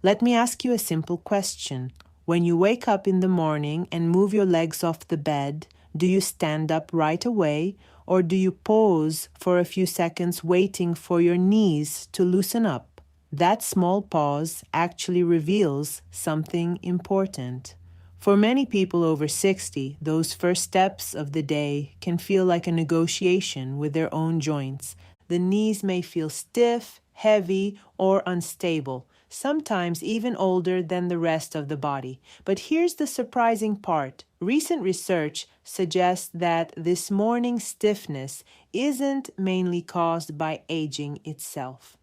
Let me ask you a simple question. When you wake up in the morning and move your legs off the bed, do you stand up right away or do you pause for a few seconds waiting for your knees to loosen up? That small pause actually reveals something important. For many people over 60, those first steps of the day can feel like a negotiation with their own joints. The knees may feel stiff, heavy, or unstable, sometimes even older than the rest of the body. But here's the surprising part. Recent research suggests that this morning stiffness isn't mainly caused by aging itself.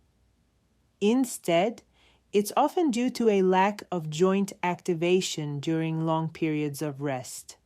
Instead, it's often due to a lack of joint activation during long periods of rest.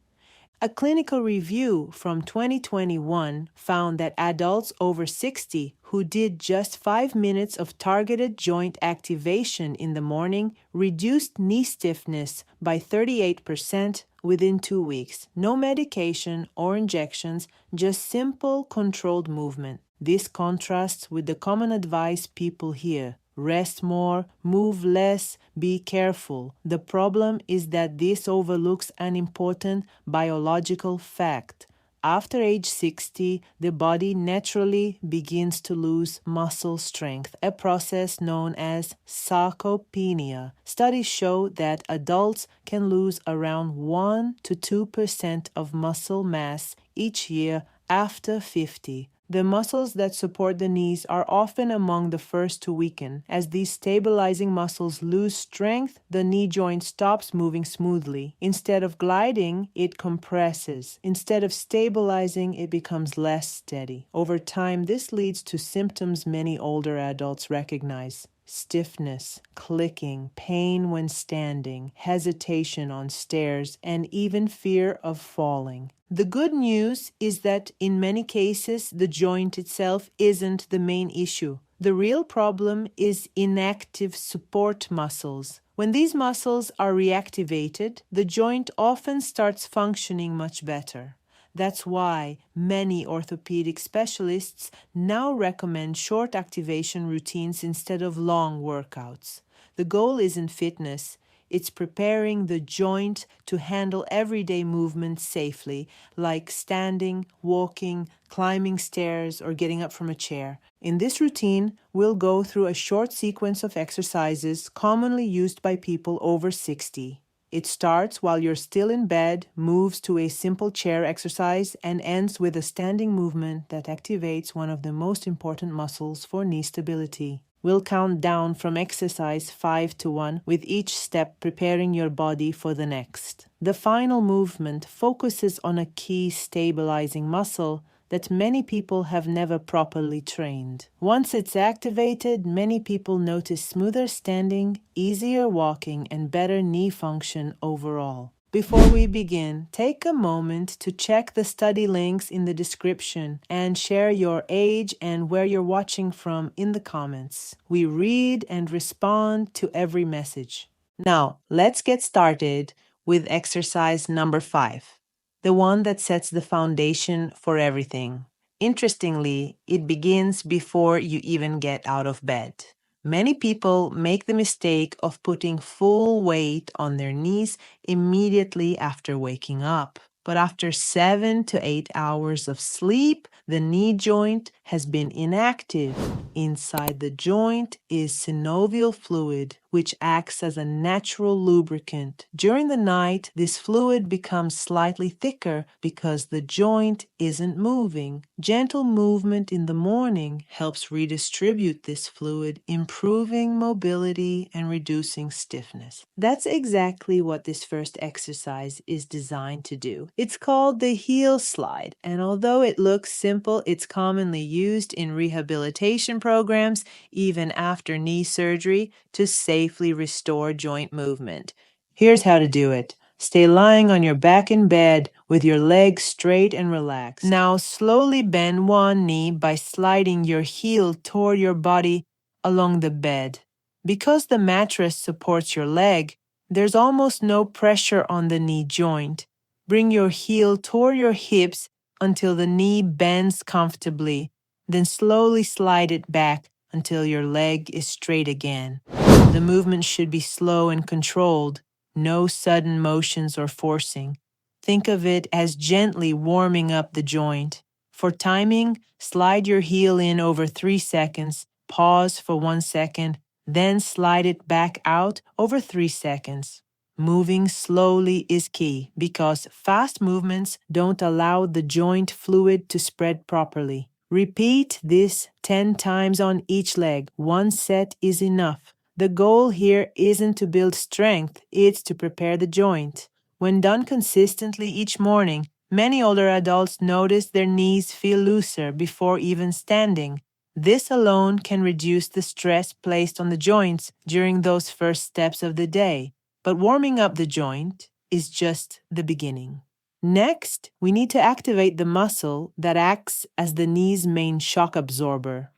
A clinical review from 2021 found that adults over 60 who did just 5 minutes of targeted joint activation in the morning reduced knee stiffness by 38% within 2 weeks. No medication or injections, just simple controlled movement. This contrasts with the common advice people hear. Rest more, move less, be careful. The problem is that this overlooks an important biological fact. After age 60, the body naturally begins to lose muscle strength, a process known as sarcopenia. Studies show that adults can lose around 1 to 2% of muscle mass each year after 50. The muscles that support the knees are often among the first to weaken. As these stabilizing muscles lose strength, the knee joint stops moving smoothly. Instead of gliding, it compresses. Instead of stabilizing, it becomes less steady. Over time, this leads to symptoms many older adults recognize: stiffness, clicking, pain when standing, hesitation on stairs, and even fear of falling. The good news is that in many cases, the joint itself isn't the main issue. The real problem is inactive support muscles. When these muscles are reactivated, the joint often starts functioning much better. That's why many orthopedic specialists now recommend short activation routines instead of long workouts. The goal isn't fitness, it's preparing the joint to handle everyday movements safely, like standing, walking, climbing stairs, or getting up from a chair. In this routine, we'll go through a short sequence of exercises commonly used by people over 60. It starts while you're still in bed, moves to a simple chair exercise, and ends with a standing movement that activates one of the most important muscles for knee stability. We'll count down from exercise 5 to 1, with each step preparing your body for the next. The final movement focuses on a key stabilizing muscle that many people have never properly trained. Once it's activated, many people notice smoother standing, easier walking, and better knee function overall. Before we begin, take a moment to check the study links in the description and share your age and where you're watching from in the comments. We read and respond to every message. Now, let's get started with exercise number 5, the one that sets the foundation for everything. Interestingly, it begins before you even get out of bed. Many people make the mistake of putting full weight on their knees immediately after waking up. But after 7 to 8 hours of sleep, the knee joint has been inactive. Inside the joint is synovial fluid, which acts as a natural lubricant. During the night, this fluid becomes slightly thicker because the joint isn't moving. Gentle movement in the morning helps redistribute this fluid, improving mobility and reducing stiffness. That's exactly what this first exercise is designed to do. It's called the heel slide, and although it looks simple, it's commonly used in rehabilitation programs, even after knee surgery, to safely restore joint movement. Here's how to do it. Stay lying on your back in bed with your legs straight and relaxed. Now slowly bend one knee by sliding your heel toward your body along the bed. Because the mattress supports your leg, there's almost no pressure on the knee joint. Bring your heel toward your hips until the knee bends comfortably. Then slowly slide it back, until your leg is straight again. The movement should be slow and controlled, no sudden motions or forcing. Think of it as gently warming up the joint. For timing, slide your heel in over 3 seconds, pause for 1 second, then slide it back out over 3 seconds. Moving slowly is key because fast movements don't allow the joint fluid to spread properly. Repeat this 10 times on each leg. One set is enough. The goal here isn't to build strength, it's to prepare the joint. When done consistently each morning, many older adults notice their knees feel looser before even standing. This alone can reduce the stress placed on the joints during those first steps of the day. But warming up the joint is just the beginning. Next, we need to activate the muscle that acts as the knee's main shock absorber.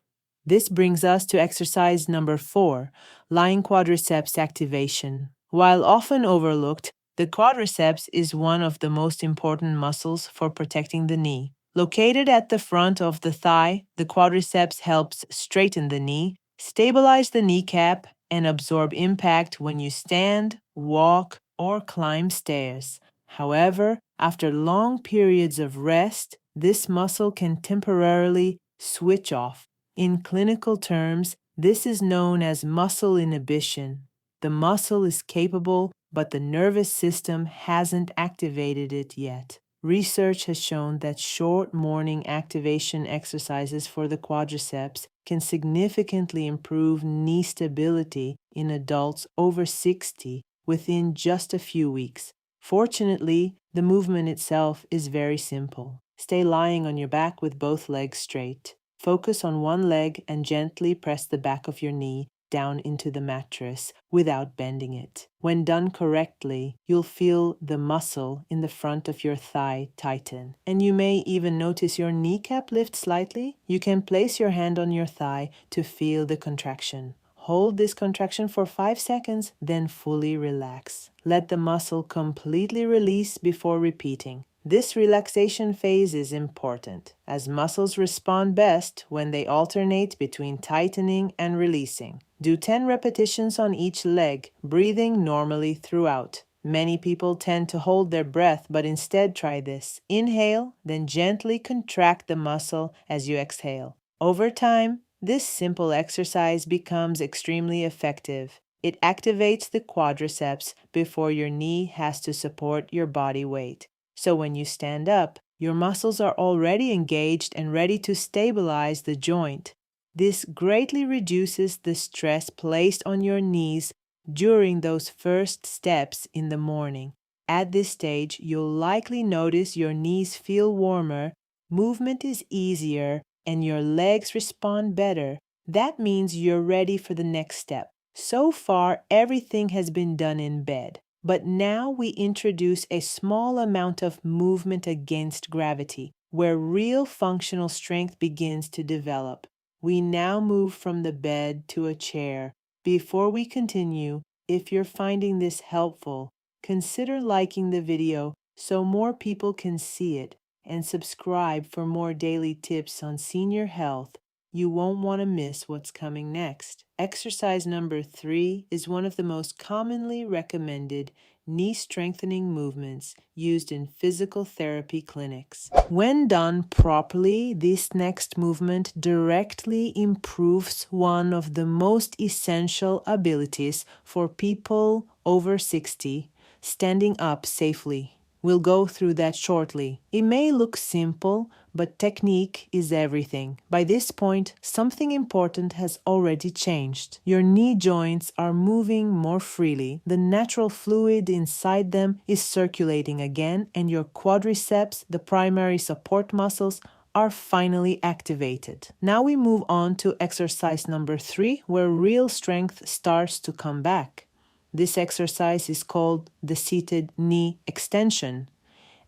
This brings us to exercise number 4, lying quadriceps activation. While often overlooked, the quadriceps is one of the most important muscles for protecting the knee. Located at the front of the thigh, the quadriceps helps straighten the knee, stabilize the kneecap, and absorb impact when you stand, walk, or climb stairs. However, after long periods of rest, this muscle can temporarily switch off. In clinical terms, this is known as muscle inhibition. The muscle is capable, but the nervous system hasn't activated it yet. Research has shown that short morning activation exercises for the quadriceps can significantly improve knee stability in adults over 60 within just a few weeks. Fortunately, the movement itself is very simple. Stay lying on your back with both legs straight. Focus on one leg and gently press the back of your knee down into the mattress without bending it. When done correctly, you'll feel the muscle in the front of your thigh tighten, and you may even notice your kneecap lift slightly. You can place your hand on your thigh to feel the contraction. Hold this contraction for 5 seconds, then fully relax. Let the muscle completely release before repeating. This relaxation phase is important, as muscles respond best when they alternate between tightening and releasing. Do 10 repetitions on each leg, breathing normally throughout. Many people tend to hold their breath, but instead try this. Inhale, then gently contract the muscle as you exhale. Over time, this simple exercise becomes extremely effective. It activates the quadriceps before your knee has to support your body weight. So when you stand up, your muscles are already engaged and ready to stabilize the joint. This greatly reduces the stress placed on your knees during those first steps in the morning. At this stage, you'll likely notice your knees feel warmer, movement is easier, and your legs respond better. That means you're ready for the next step. So far, everything has been done in bed. But now we introduce a small amount of movement against gravity, where real functional strength begins to develop. We now move from the bed to a chair. Before we continue, if you're finding this helpful, consider liking the video so more people can see it, and subscribe for more daily tips on senior health. You won't want to miss what's coming next. Exercise number 3 is one of the most commonly recommended knee strengthening movements used in physical therapy clinics. When done properly, this next movement directly improves one of the most essential abilities for people over 60, standing up safely. We'll go through that shortly. It may look simple, but technique is everything. By this point, something important has already changed. Your knee joints are moving more freely. The natural fluid inside them is circulating again, and your quadriceps, the primary support muscles, are finally activated. Now we move on to exercise number 3, where real strength starts to come back. This exercise is called the seated knee extension,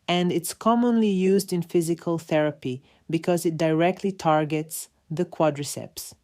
and it's commonly used in physical therapy because it directly targets the quadriceps.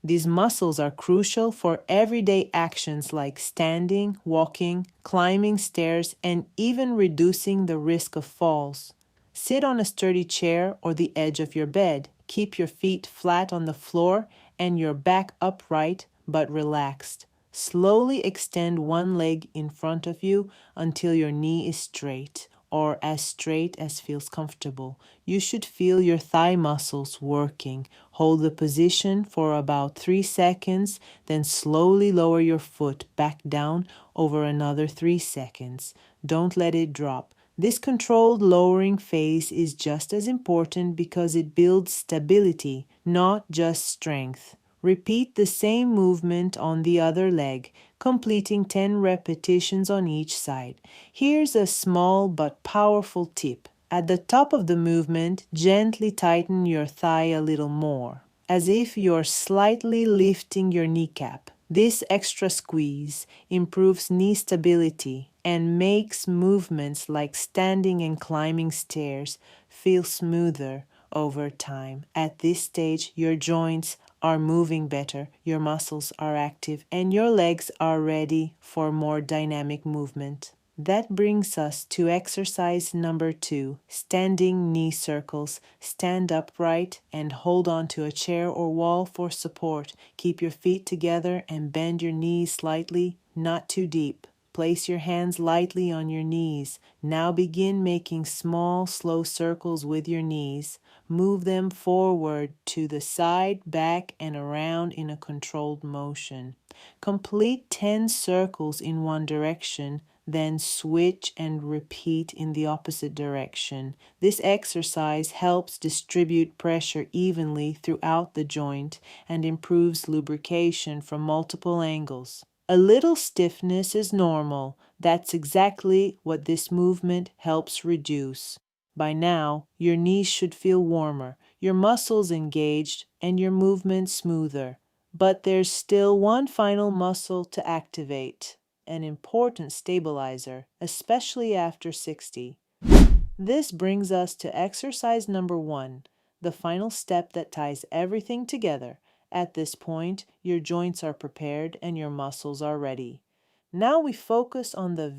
These muscles are crucial for everyday actions like standing, walking, climbing stairs, and even reducing the risk of falls. Sit on a sturdy chair or the edge of your bed. Keep your feet flat on the floor and your back upright but relaxed. Slowly extend one leg in front of you until your knee is straight, or as straight as feels comfortable. You should feel your thigh muscles working. Hold the position for about 3 seconds, then slowly lower your foot back down over another 3 seconds. Don't let it drop. This controlled lowering phase is just as important because it builds stability, not just strength. Repeat the same movement on the other leg, completing 10 repetitions on each side. Here's a small but powerful tip. At the top of the movement, gently tighten your thigh a little more, as if you're slightly lifting your kneecap. This extra squeeze improves knee stability and makes movements like standing and climbing stairs feel smoother over time. At this stage, your joints are moving better, your muscles are active, and your legs are ready for more dynamic movement. That brings us to exercise number 2, standing knee circles. Stand upright and hold on to a chair or wall for support. Keep your feet together and bend your knees slightly, not too deep. Place your hands lightly on your knees. Now begin making small, slow circles with your knees. Move them forward to the side, back, and around in a controlled motion. Complete 10 circles in one direction, then switch and repeat in the opposite direction. This exercise helps distribute pressure evenly throughout the joint and improves lubrication from multiple angles. A little stiffness is normal. That's exactly what this movement helps reduce. By now, your knees should feel warmer, your muscles engaged, and your movement smoother. But there's still one final muscle to activate, an important stabilizer, especially after 60. This brings us to exercise number 1, the final step that ties everything together. At this point, your joints are prepared and your muscles are ready. Now we focus on the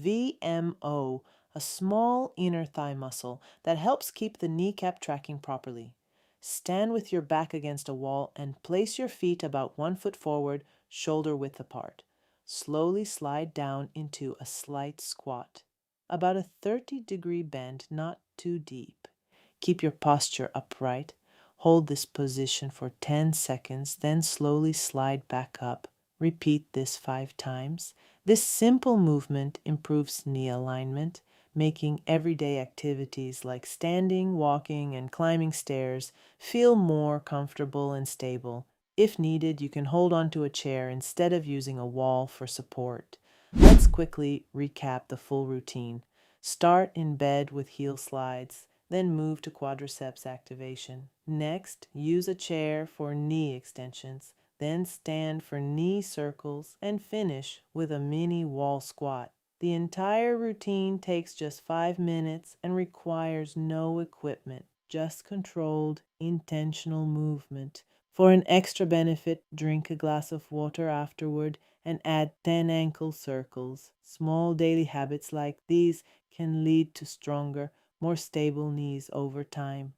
VMO, a small inner thigh muscle that helps keep the kneecap tracking properly. Stand with your back against a wall and place your feet about 1 foot forward, shoulder width apart. Slowly slide down into a slight squat, about a 30-degree bend, not too deep. Keep your posture upright. Hold this position for 10 seconds, then slowly slide back up. Repeat this 5 times. This simple movement improves knee alignment, making everyday activities like standing, walking, and climbing stairs feel more comfortable and stable. If needed, you can hold onto a chair instead of using a wall for support. Let's quickly recap the full routine. Start in bed with heel slides, then move to quadriceps activation. Next, use a chair for knee extensions, then stand for knee circles, and finish with a mini wall squat. The entire routine takes just 5 minutes and requires no equipment, just controlled, intentional movement. For an extra benefit, drink a glass of water afterward and add 10 ankle circles. Small daily habits like these can lead to stronger, more stable knees over time.